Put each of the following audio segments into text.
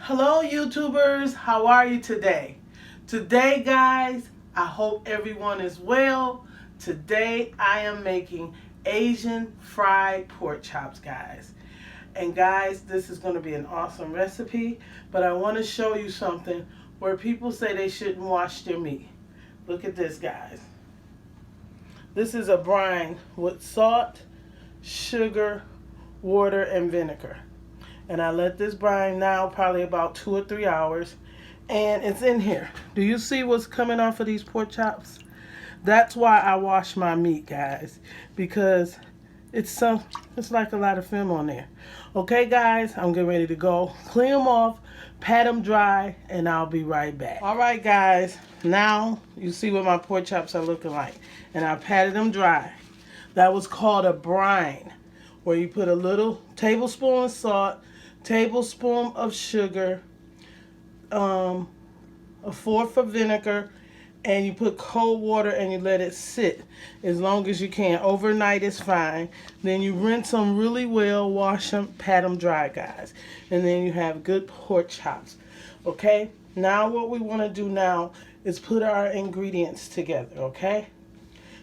Hello YouTubers, how are you today? Today guys, I hope everyone is well. Today I am making Asian fried pork chops guys. And guys, this is going to be an awesome recipe, but I want to show you something where people say they shouldn't wash their meat. Look at this guys. This is a brine with salt, sugar, water, and vinegar. And I let this brine now probably about 2 or 3 hours, and it's in here. Do you see what's coming off of these pork chops? That's why I wash my meat guys, because it's like a lot of film on there. Okay guys, I'm getting ready to go clean them off, pat them dry, and I'll be right back. Alright guys, now you see what my pork chops are looking like, and I patted them dry. That was called a brine, where you put a little tablespoon of salt, tablespoon of sugar, a fourth of vinegar, and you put cold water and you let it sit as long as you can. Overnight is fine. Then you rinse them really well, wash them, pat them dry guys, and then you have good pork chops. Okay, now what we want to do now is put our ingredients together. Okay,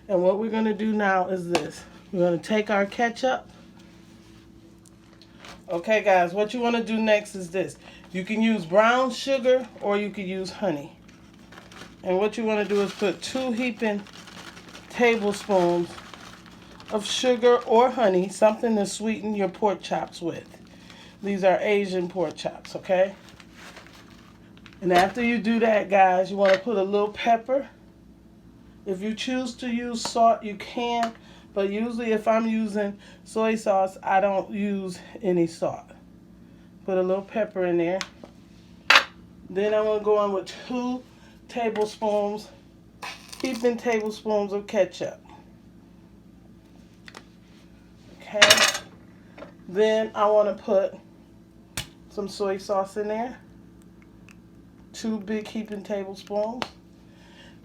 and what we're going to do now is this. We're going to take our ketchup. Okay guys, what you want to do next is this. You can use brown sugar or you can use honey. And what you want to do is put 2 heaping tablespoons of sugar or honey, something to sweeten your pork chops with. These are Asian pork chops, okay? And after you do that, guys, you want to put a little pepper. If you choose to use salt, you can. But usually if I'm using soy sauce, I don't use any salt. Put a little pepper in there. Then I'm going to go in with 2 tablespoons, heaping tablespoons of ketchup. Okay. Then I want to put some soy sauce in there. 2 big heaping tablespoons.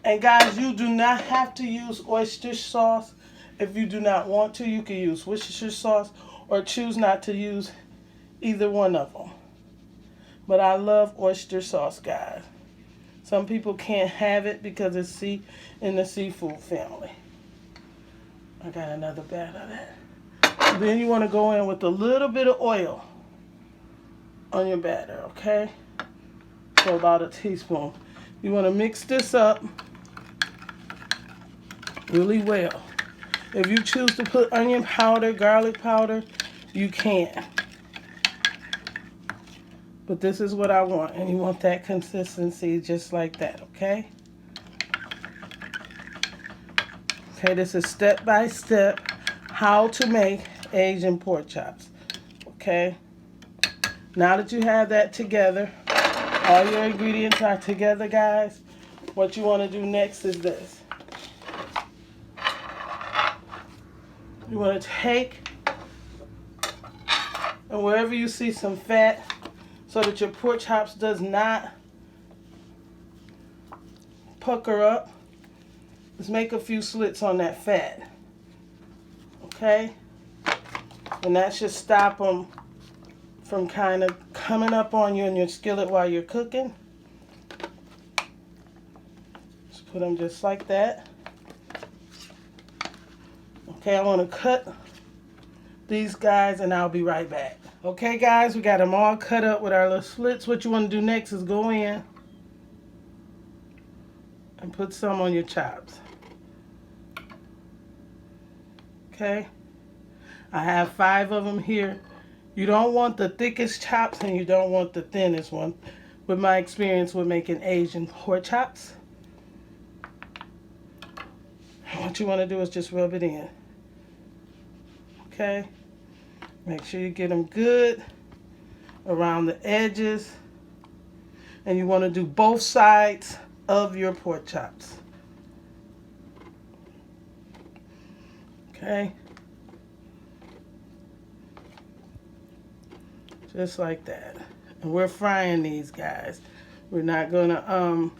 And guys, you do not have to use oyster sauce. If you do not want to, you can use Worcestershire sauce or choose not to use either one of them. But I love oyster sauce, guys. Some people can't have it because it's in the seafood family. I got another bat of that. Then you want to go in with a little bit of oil on your batter, okay? So about a teaspoon. You want to mix this up really well. If you choose to put onion powder, garlic powder, you can. But this is what I want, and you want that consistency just like that, okay? Okay, this is step by step how to make Asian pork chops, okay? Now that you have that together, all your ingredients are together, guys, what you want to do next is this. You want to take, and wherever you see some fat, so that your pork chops does not pucker up, just make a few slits on that fat. Okay? And that should stop them from kind of coming up on you in your skillet while you're cooking. Just put them just like that. Okay, I want to cut these guys and I'll be right back. Okay guys, we got them all cut up with our little slits. What you want to do next is go in and put some on your chops. Okay, I have 5 of them here. You don't want the thickest chops and you don't want the thinnest one, with my experience with making Asian pork chops. What you want to do is just rub it in. Okay, make sure you get them good around the edges, and you want to do both sides of your pork chops. Okay, just like that. And we're frying these guys. We're not going to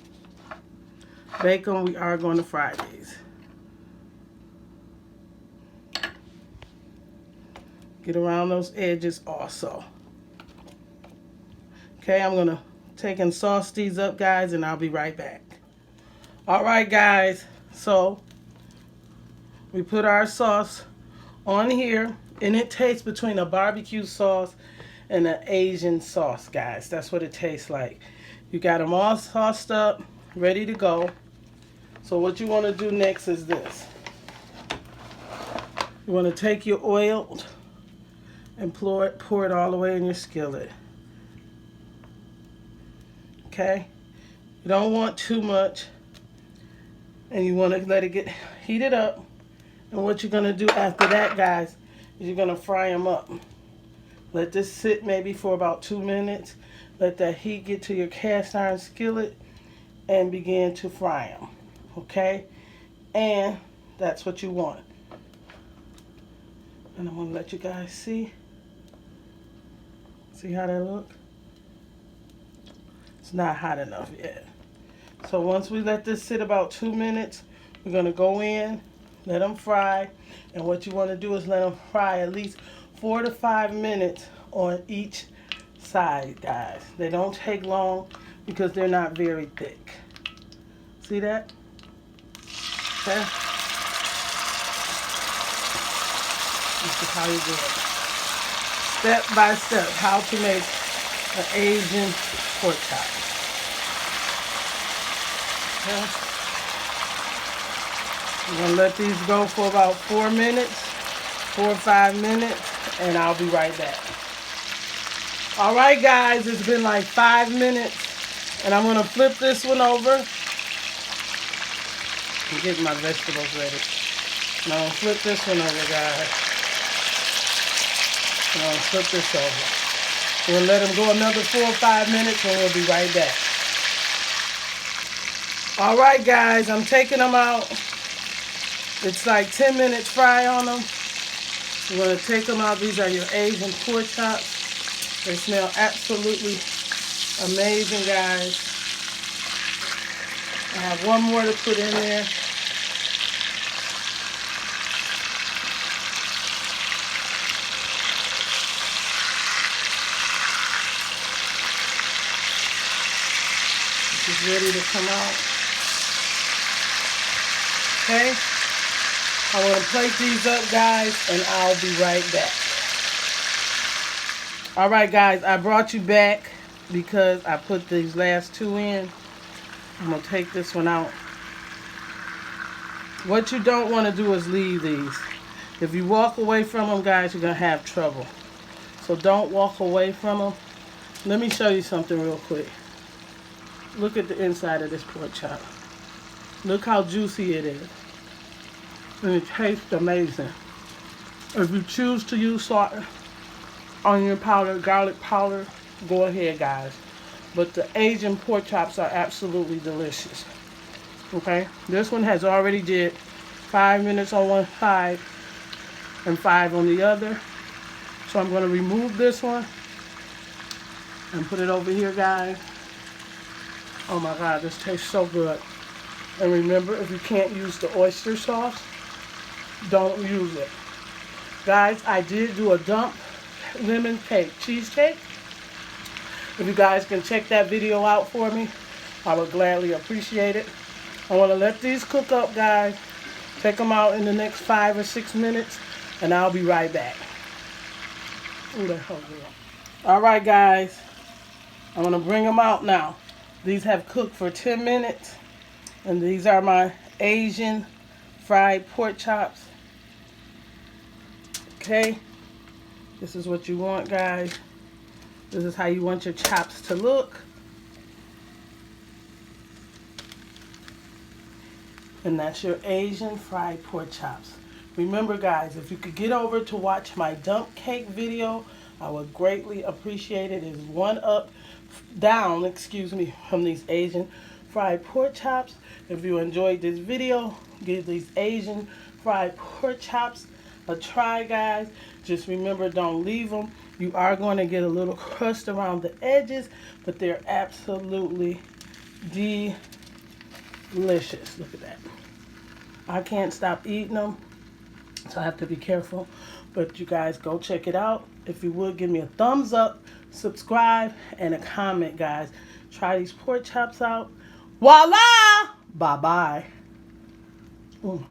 bake them, we are going to fry these. Get around those edges also. Okay, I'm gonna take and sauce these up, guys, and I'll be right back. All right, guys, so we put our sauce on here, and it tastes between a barbecue sauce and an Asian sauce, guys. That's what it tastes like. You got them all sauced up, ready to go. So what you want to do next is this. You want to take your oil and pour it all the way in your skillet. Okay? You don't want too much, and you want to let it get heated up. And what you're going to do after that, guys, is you're going to fry them up. Let this sit maybe for about 2 minutes. Let that heat get to your cast iron skillet and begin to fry them. Okay? And that's what you want. And I'm going to let you guys see. See how that look? It's not hot enough yet. So once we let this sit about 2 minutes, we're going to go in, let them fry. And what you want to do is let them fry at least 4 to 5 minutes on each side, guys. They don't take long because they're not very thick. See that? Okay. This is how you do it. Step by step, how to make an Asian pork chop. Okay. I'm going to let these go for about 4 minutes, 4 or 5 minutes, and I'll be right back. All right, guys, it's been like 5 minutes, and I'm going to flip this one over. I'm getting my vegetables ready. And I'm going to flip this one over, guys. And I'm going to flip this over. We're going to let them go another 4 or 5 minutes, and we'll be right back. All right, guys, I'm taking them out. It's like 10 minutes fry on them. We're going to take them out. These are your Asian pork chops. They smell absolutely amazing, guys. I have one more to put in there. This is ready to come out. Okay? I'm going to plate these up, guys, and I'll be right back. All right, guys, I brought you back because I put these last 2 in. I'm going to take this one out. What you don't want to do is leave these. If you walk away from them, guys, you're going to have trouble. So don't walk away from them. Let me show you something real quick. Look at the inside of this pork chop. Look how juicy it is. And it tastes amazing. If you choose to use salt, onion powder, garlic powder, go ahead, guys. But the Asian pork chops are absolutely delicious. Okay? This one has already did 5 minutes on one side and 5 on the other. So I'm going to remove this one and put it over here, guys. Oh my God, this tastes so good. And remember, if you can't use the oyster sauce, don't use it. Guys, I did do a dump lemon cake, cheesecake. If you guys can check that video out for me, I would gladly appreciate it. I want to let these cook up, guys. Take them out in the next 5 or 6 minutes, and I'll be right back. Who the hell is that? All right, guys. I'm going to bring them out now. These have cooked for 10 minutes, and these are my Asian fried pork chops. Okay. This is what you want, guys. This is how you want your chops to look. And that's your Asian fried pork chops. Remember, guys, if you could get over to watch my dump cake video, I would greatly appreciate it. It's one up, down, excuse me, from these Asian fried pork chops. If you enjoyed this video, give these Asian fried pork chops a try, guys. Just remember, don't leave them. You are going to get a little crust around the edges, but they're absolutely delicious. Look at that. I can't stop eating them, so I have to be careful. But you guys go check it out. If you would, give me a thumbs up, subscribe, and a comment, guys. Try these pork chops out. Voila! Bye-bye.